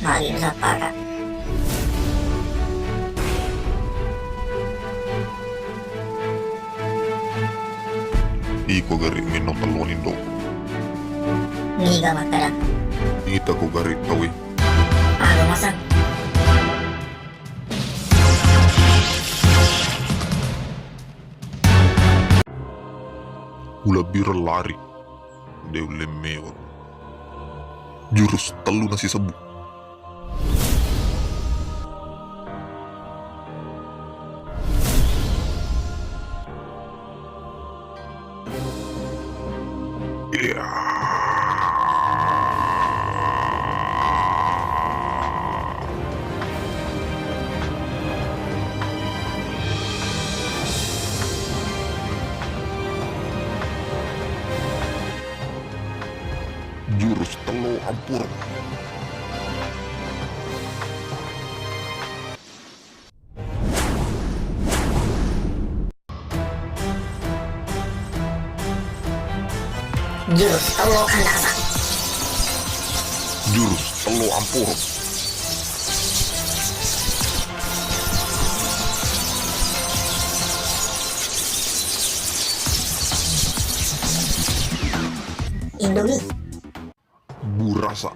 Mari Nusantara. Iko gari minum telur Indo. Niga makara. Ita ko gari tawi. Agomasan. Ula bira lari. Deu lemewa. Jurus telu nasi sebu. Iya. Jurus telu ampur. Jurus telu kandasa. Jurus telu ampur. Indomie. Burasa.